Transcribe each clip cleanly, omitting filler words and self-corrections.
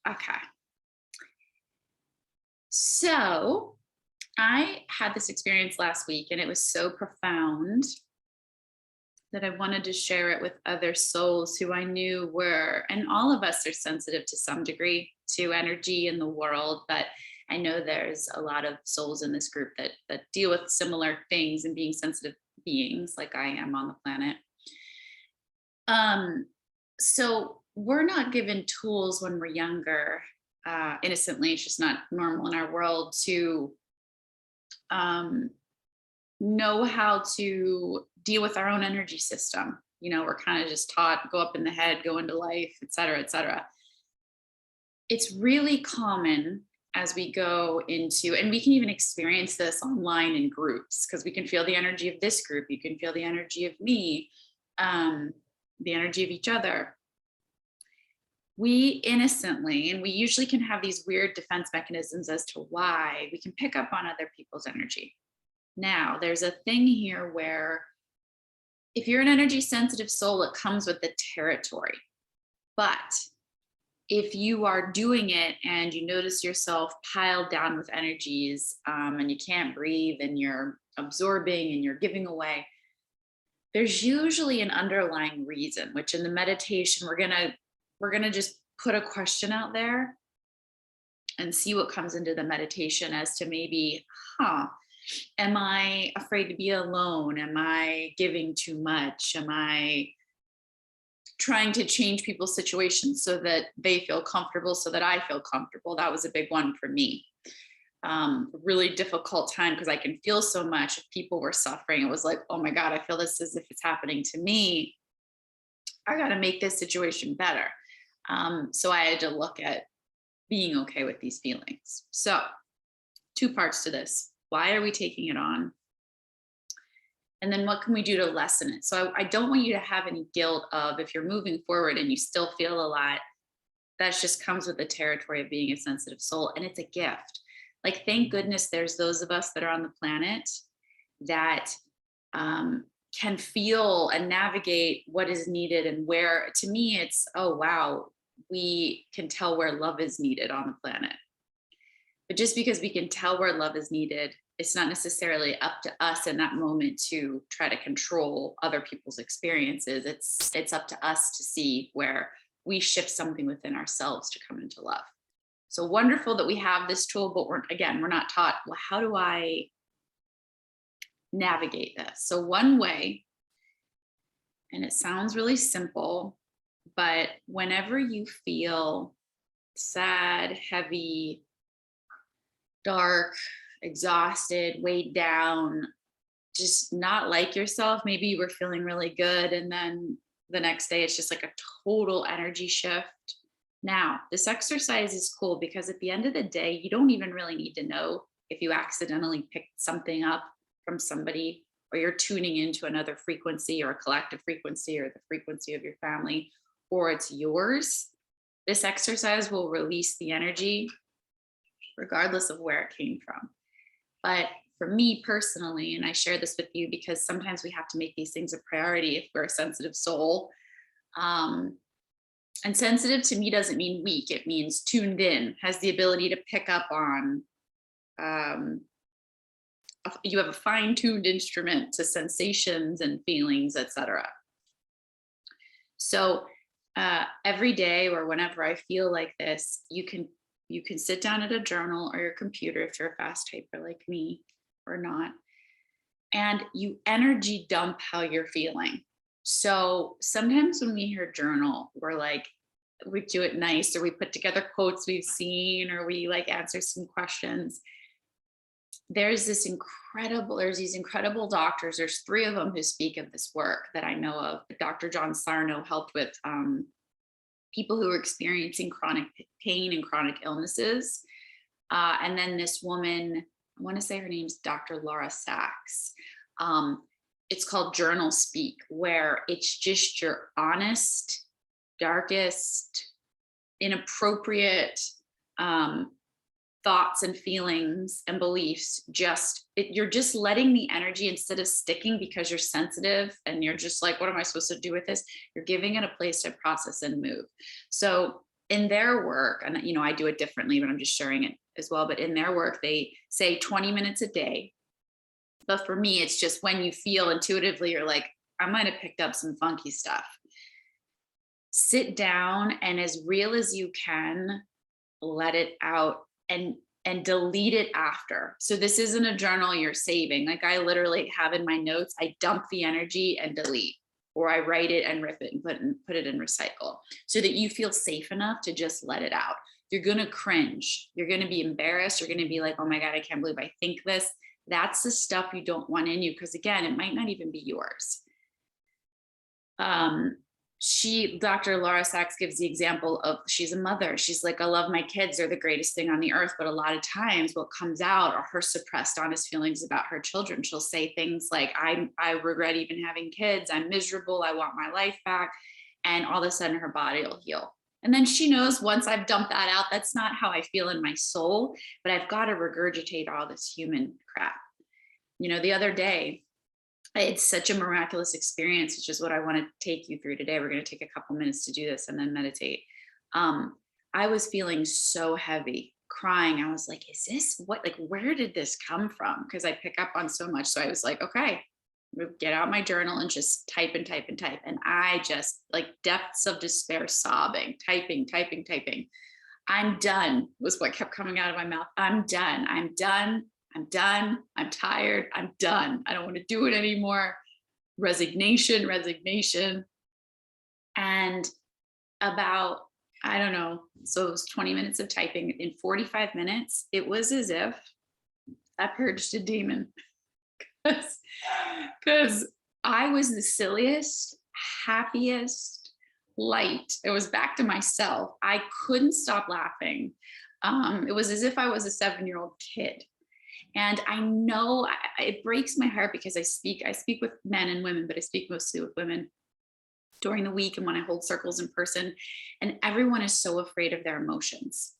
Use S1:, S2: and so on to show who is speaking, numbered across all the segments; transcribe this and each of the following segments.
S1: Okay. So I had this experience last week and it was so profound that I wanted to share it with other souls who I knew were, and all of us are sensitive to some degree to energy in the world, but I know there's a lot of souls in this group that deal with similar things and being sensitive beings like I am on the planet. Um, so we're not given tools when we're younger, innocently. It's just not normal in our world to um, know how to deal with our own energy system. We're kind of just taught go up in the head, go into life, et cetera, et cetera. It's really common as we go into, and we can even experience this online in groups because we can feel the energy of this group. You can feel the energy of me, um, the energy of each other. We innocently, and we usually can have these weird defense mechanisms as to why we can pick up on other people's energy. Now, there's a thing here where if you're an energy sensitive soul, it comes with the territory. But if you are doing it and you notice yourself piled down with energies, and you can't breathe and you're absorbing and you're giving away, there's usually an underlying reason, which in the meditation, we're gonna just put a question out there and see what comes into the meditation as to maybe, am I afraid to be alone? Am I giving too much? Am I trying to change people's situations so that they feel comfortable, so that I feel comfortable? That was a big one for me. Really difficult time because I can feel so much. If people were suffering, it was like, oh my God, I feel this as if it's happening to me. I got to make this situation better. So I had to look at being okay with these feelings. So, two parts to this. Why are we taking it on? And then what can we do to lessen it? So I don't want you to have any guilt of if you're moving forward and you still feel a lot, that just comes with the territory of being a sensitive soul. And it's a gift. Like, thank goodness there's those of us that are on the planet that can feel and navigate what is needed and where. To me, it's, oh, wow, we can tell where love is needed on the planet. But just because we can tell where love is needed, it's not necessarily up to us in that moment to try to control other people's experiences. It's up to us to see where we shift something within ourselves to come into love. So wonderful that we have this tool, but we're not taught, well, how do I navigate this? So one way, and it sounds really simple, but whenever you feel sad, heavy, dark, exhausted, weighed down, just not like yourself. Maybe you were feeling really good, and then the next day it's just like a total energy shift. Now, this exercise is cool because at the end of the day, you don't even really need to know if you accidentally picked something up from somebody or you're tuning into another frequency or a collective frequency or the frequency of your family or it's yours. This exercise will release the energy regardless of where it came from. But for me personally, and I share this with you because sometimes we have to make these things a priority if we're a sensitive soul. And sensitive to me doesn't mean weak, it means tuned in, has the ability to pick up on. You have a fine-tuned instrument to sensations and feelings, etc. So every day or whenever I feel like this, you can sit down at a journal or your computer if you're a fast typer like me or not, and you energy dump how you're feeling. So sometimes when we hear journal, we're like, we do it nice, or we put together quotes we've seen, or we like answer some questions. There's these incredible doctors. There's three of them who speak of this work that I know of. Dr. John Sarno helped with people who are experiencing chronic pain and chronic illnesses. And then this woman, I want to say her name's Dr. Laura Sachs. It's called Journal Speak, where it's just your honest, darkest, inappropriate thoughts and feelings and beliefs. You're just letting the energy, instead of sticking because you're sensitive and you're just like, what am I supposed to do with this? You're giving it a place to process and move. So in their work, and I do it differently, but I'm just sharing it as well. But in their work, they say 20 minutes a day. But for me, it's just when you feel intuitively, you're like, I might have picked up some funky stuff. Sit down and as real as you can, let it out and delete it after. So this isn't a journal you're saving. Like I literally have in my notes, I dump the energy and delete, or I write it and rip it and put it in recycle, so that you feel safe enough to just let it out. You're going to cringe. You're going to be embarrassed. You're going to be like, oh my God, I can't believe I think this. That's the stuff you don't want in you. Because again, it might not even be yours. Dr. Laura Sachs gives the example of, she's a mother. She's like, I love my kids. They're the greatest thing on the earth. But a lot of times what comes out are her suppressed, honest feelings about her children. She'll say things like, I regret even having kids. I'm miserable. I want my life back. And all of a sudden her body will heal. And then she knows, once I've dumped that out, that's not how I feel in my soul, but I've got to regurgitate all this human crap. The other day, it's such a miraculous experience, which is what I want to take you through today. We're going to take a couple minutes to do this and then meditate. I was feeling so heavy, crying. I was like, is this what, like, where did this come from? Because I pick up on so much. So I was like, okay, get out my journal and just type and type and type. And I just, like, depths of despair, sobbing, typing. I'm done was what kept coming out of my mouth. I'm done. I'm tired. I'm done. I don't want to do it anymore. Resignation. And about, I don't know, so it was 20 minutes of typing. In 45 minutes, it was as if I purged a demon. Because I was the silliest, happiest, light. It was back to myself. I couldn't stop laughing. It was as if I was a 7-year-old kid. And I know it breaks my heart, because I speak with men and women, but I speak mostly with women during the week and when I hold circles in person. And everyone is so afraid of their emotions.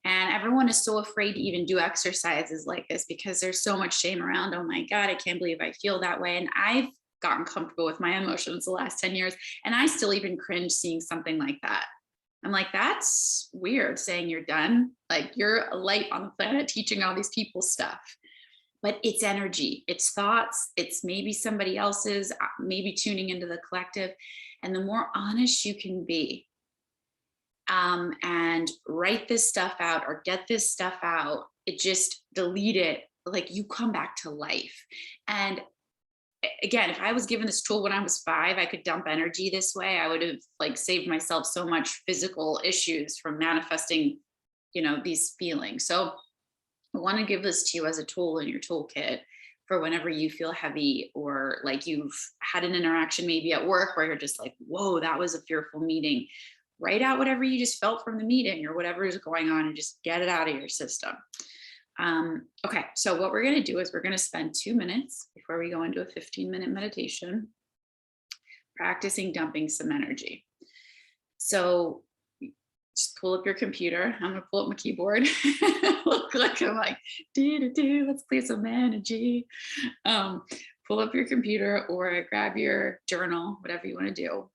S1: And everyone is so afraid to even do exercises like this, because there's so much shame around. Oh my God, I can't believe I feel that way. And I've gotten comfortable with my emotions the last 10 years. And I still even cringe seeing something like that. I'm like, that's weird, saying you're done. Like, you're a light on the planet teaching all these people stuff. But it's energy, it's thoughts, it's maybe somebody else's, maybe tuning into the collective. And the more honest you can be, and write this stuff out or get this stuff out, it just delete it, like, you come back to life. And again, if I was given this tool when I was 5, I could dump energy this way, I would have, like, saved myself so much physical issues from manifesting, these feelings. So I want to give this to you as a tool in your toolkit for whenever you feel heavy, or like you've had an interaction maybe at work where you're just like, whoa, that was a fearful meeting. Write out whatever you just felt from the meeting or whatever is going on, and just get it out of your system. Okay, so what we're going to do is we're going to spend 2 minutes before we go into a 15-minute meditation practicing dumping some energy. So just pull up your computer. I'm going to pull up my keyboard. Look like I'm like, let's clear some energy. Pull up your computer or grab your journal, whatever you want to do.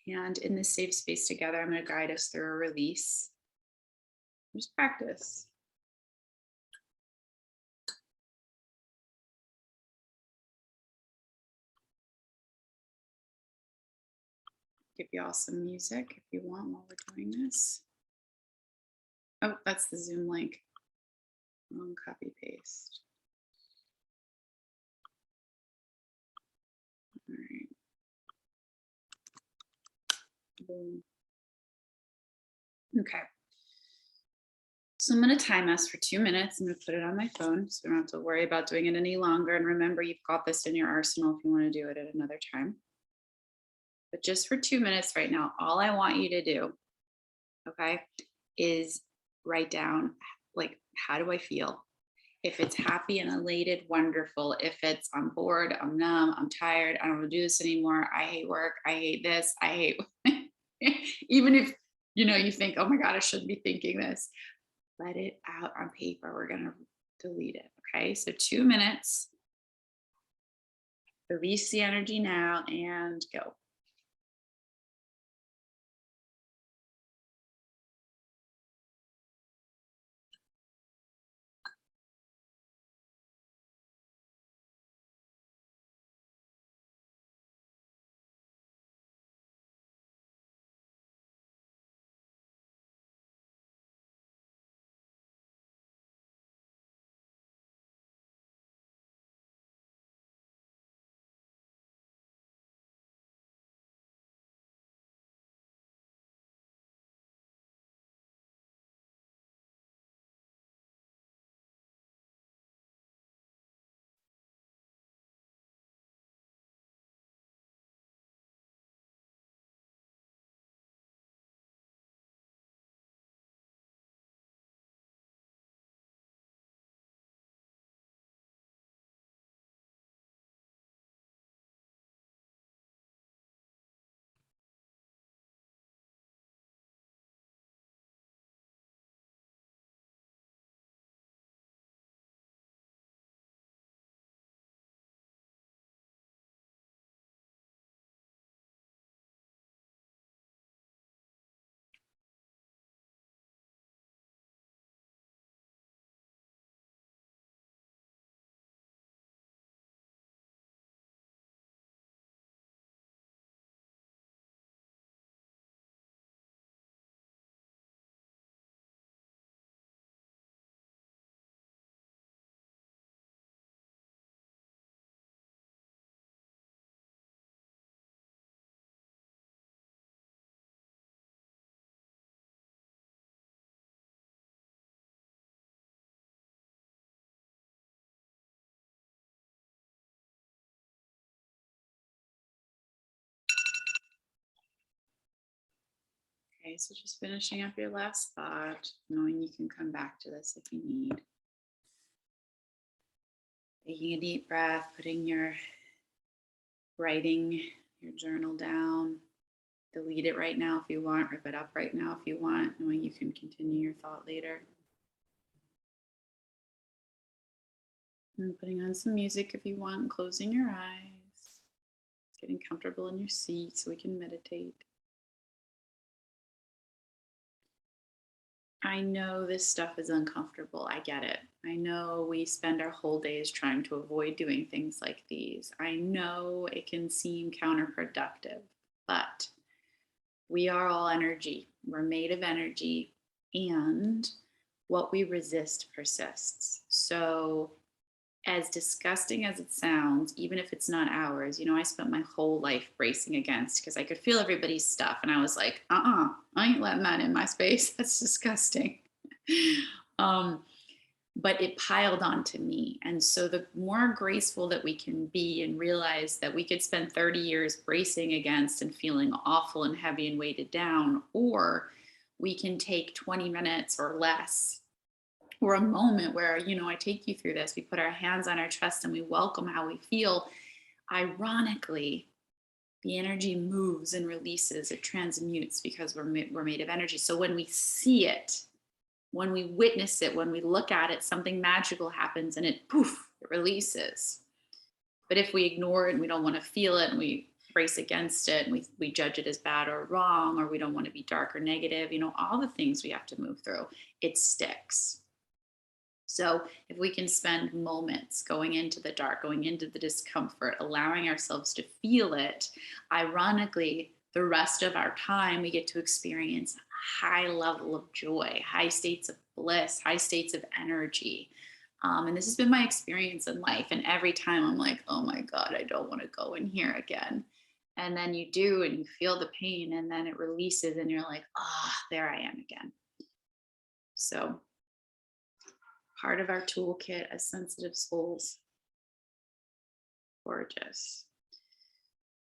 S1: And in this safe space together, I'm going to guide us through a release. Just practice. Give you all some music if you want while we're doing this. Oh, that's the Zoom link. Wrong copy paste. All right. Boom. Okay. So I'm going to time us for 2 minutes. I'm going to put it on my phone so we don't have to worry about doing it any longer. And remember, you've got this in your arsenal if you want to do it at another time. But just for 2 minutes right now, all I want you to do, okay, is write down, like, how do I feel? If it's happy and elated, wonderful. If it's, I'm bored, I'm numb, I'm tired, I don't want to do this anymore, I hate work, I hate this, I hate, even if, you think, oh my God, I shouldn't be thinking this, let it out on paper. We're going to delete it. Okay. So 2 minutes, release the energy now, and go. Okay, so just finishing up your last thought, knowing you can come back to this if you need. Taking a deep breath, putting your writing, your journal down. Delete it right now if you want, rip it up right now if you want, knowing you can continue your thought later. And putting on some music if you want, closing your eyes, getting comfortable in your seat so we can meditate. I know this stuff is uncomfortable. I get it. I know we spend our whole days trying to avoid doing things like these. I know it can seem counterproductive, but we are all energy. We're made of energy, and what we resist persists. So, as disgusting as it sounds, even if it's not ours, I spent my whole life bracing against because I could feel everybody's stuff. And I was like, I ain't letting that in my space. That's disgusting. um, but it piled onto me. And so the more graceful that we can be and realize that we could spend 30 years bracing against and feeling awful and heavy and weighted down, or we can take 20 minutes or less or a moment where, I take you through this, we put our hands on our chest and we welcome how we feel. Ironically, the energy moves and releases, it transmutes because we're made of energy. So when we see it, when we witness it, when we look at it, something magical happens and it poof, it releases. But if we ignore it and we don't want to feel it and we brace against it and we judge it as bad or wrong, or we don't want to be dark or negative, all the things we have to move through, it sticks. So if we can spend moments going into the dark, going into the discomfort, allowing ourselves to feel it, ironically, the rest of our time, we get to experience a high level of joy, high states of bliss, high states of energy. And this has been my experience in life. And every time I'm like, oh my God, I don't want to go in here again. And then you do, and you feel the pain, and then it releases, and you're like, there I am again. So part of our toolkit as sensitive souls. Gorgeous.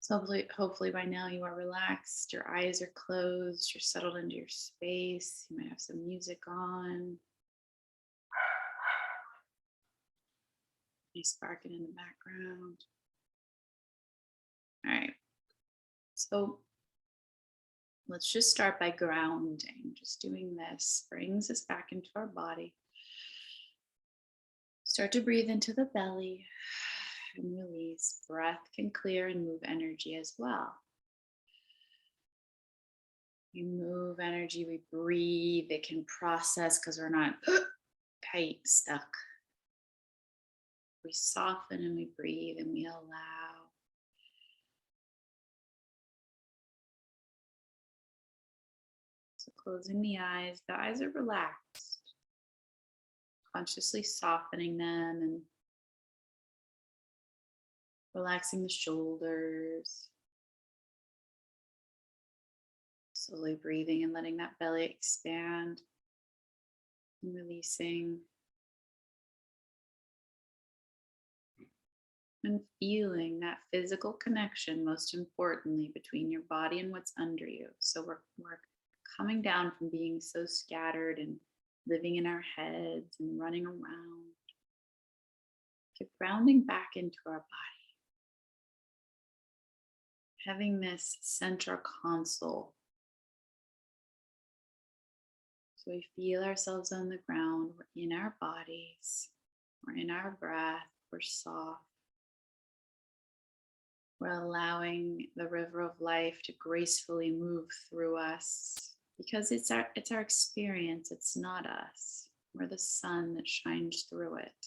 S1: So hopefully by now you are relaxed, your eyes are closed, you're settled into your space, you might have some music on. Nice sparking in the background. All right. So let's just start by grounding. Just doing this brings us back into our body. Start to breathe into the belly and release. Breath can clear and move energy as well. We move energy, we breathe, it can process because we're not tight, stuck. We soften and we breathe and we allow. So closing the eyes are relaxed. Consciously softening them and relaxing the shoulders. Slowly breathing and letting that belly expand and releasing. And feeling that physical connection, most importantly, between your body and what's under you. So we're coming down from being so scattered and living in our heads and running around. Get grounding back into our body. Having this central console. So we feel ourselves on the ground, we're in our bodies, we're in our breath, we're soft. We're allowing the river of life to gracefully move through us because it's our experience, it's not us. We're the sun that shines through it.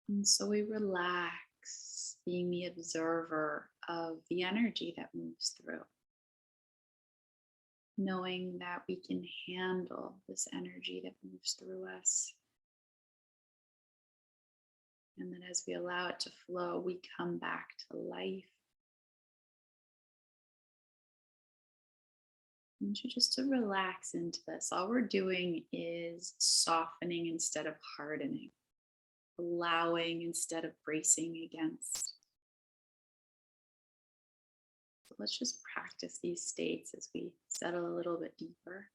S1: And so we relax, being the observer of the energy that moves through. Knowing that we can handle this energy that moves through us. And then as we allow it to flow, we come back to life. I want you just to relax into this. All we're doing is softening instead of hardening. allowing instead of bracing against. So let's just practice these states as we settle a little bit deeper.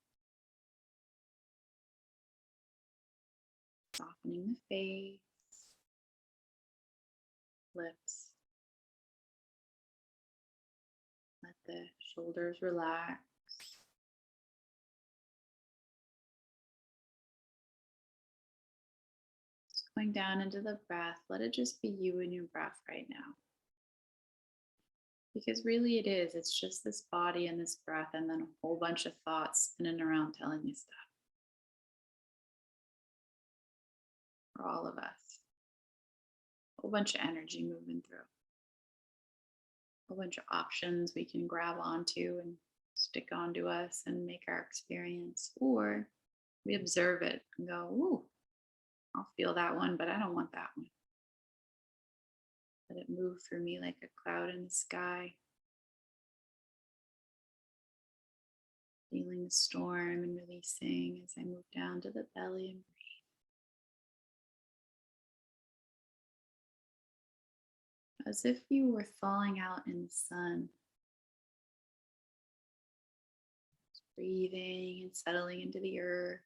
S1: Softening the face, lips. Let the shoulders relax. Just going down into the breath. Let it just be you and your breath right now. Because really it is. It's just this body and this breath, and then a whole bunch of thoughts in and around telling you stuff for all of us. A whole bunch of energy moving through. A whole bunch of options we can grab onto and stick onto us and make our experience. Or we observe it and go, ooh, I'll feel that one, but I don't want that one. Let it move through me like a cloud in the sky. Feeling the storm and releasing as I move down to the belly and breathe. As if you were falling out in the sun. Just breathing and settling into the earth.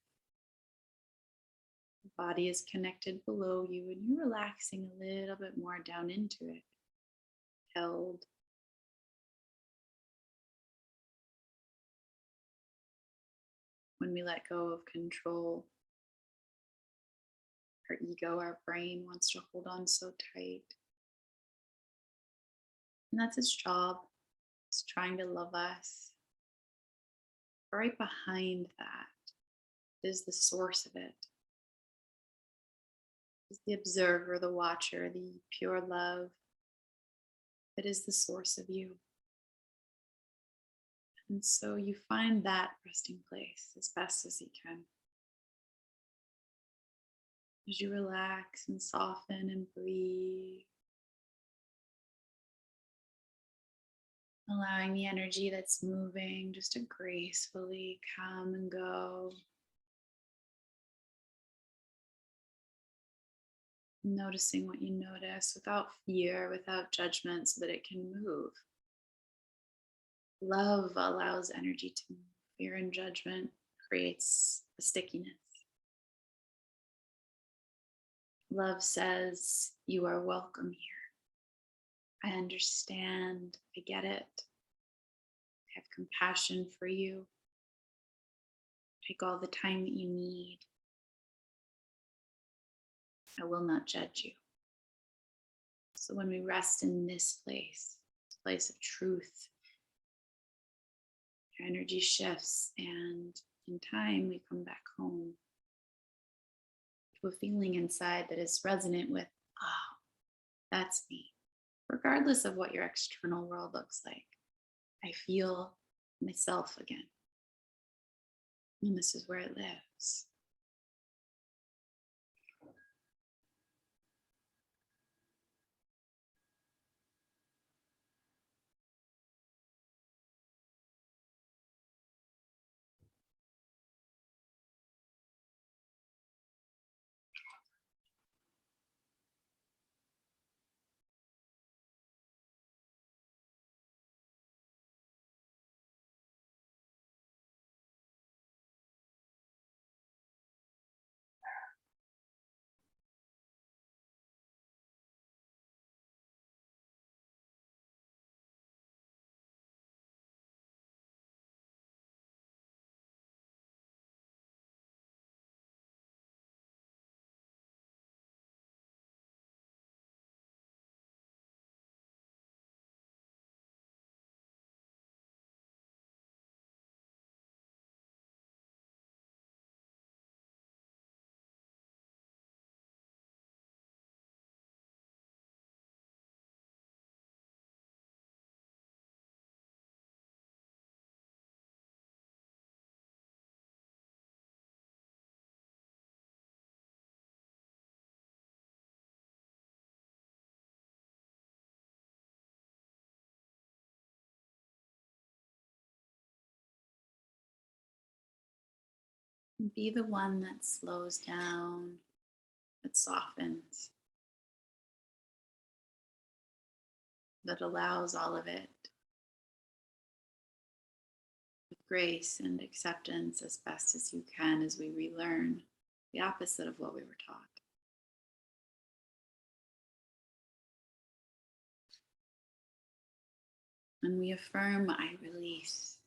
S1: The body is connected below you and you're relaxing a little bit more down into it. Held. When we let go of control, our ego, our brain wants to hold on so tight. And that's its job. It's trying to love us. But right behind that is the source of it. Is the observer, the watcher, the pure love that is the source of you. And so you find that resting place as best as you can. As you relax and soften and breathe, allowing the energy that's moving just to gracefully come and go. Noticing what you notice without fear, without judgment, so that it can move. Love allows energy to move. Fear and judgment creates a stickiness. Love says, you are welcome here. I understand. I get it. I have compassion for you. Take all the time that you need. I will not judge you. So when we rest in this place of truth, our energy shifts, and in time we come back home to a feeling inside that is resonant with, oh, that's me. Regardless of what your external world looks like, I feel myself again. And this is where it lives. Be the one that slows down, that softens. that allows all of it with grace and acceptance as best as you can as we relearn the opposite of what we were taught. And we affirm, I release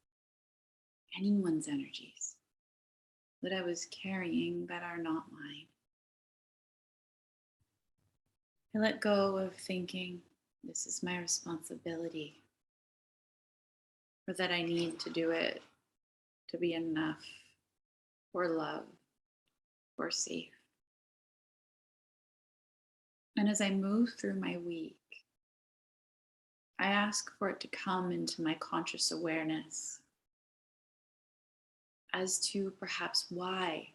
S1: anyone's energies that I was carrying that are not mine. I let go of thinking this is my responsibility, or that I need to do it to be enough, or loved, or safe. And as I move through my week, I ask for it to come into my conscious awareness as to perhaps why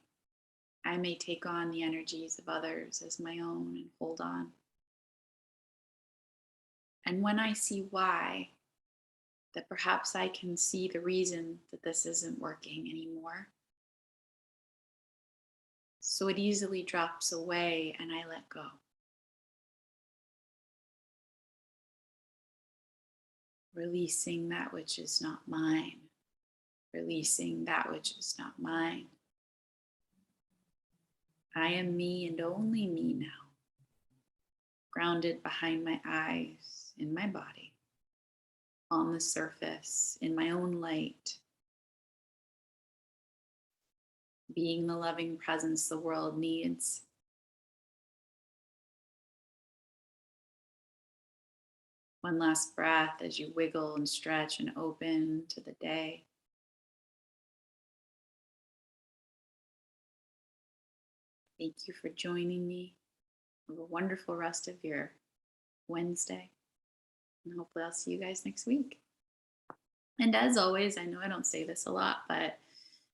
S1: I may take on the energies of others as my own and hold on. And when I see why, that perhaps I can see the reason that this isn't working anymore. So it easily drops away and I let go. Releasing that which is not mine. Releasing that which is not mine. I am me and only me now. Grounded behind my eyes, in my body, on the surface, in my own light. Being the loving presence the world needs. One last breath as you wiggle and stretch and open to the day. Thank you for joining me. Have a wonderful rest of your Wednesday. And hopefully I'll see you guys next week. And as always, I know I don't say this a lot, but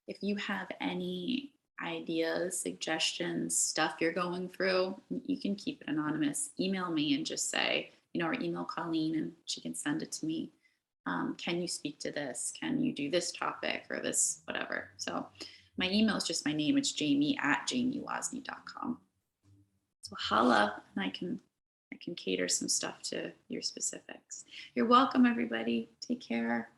S1: if you have any ideas, suggestions, stuff you're going through, you can keep it anonymous. Email me and just say, or email Colleen and she can send it to me. Can you speak to this? Can you do this topic or this, whatever? So my email is just my name. It's jamie@jamiewozny.com. So holla, and I can cater some stuff to your specifics. You're welcome, everybody. Take care.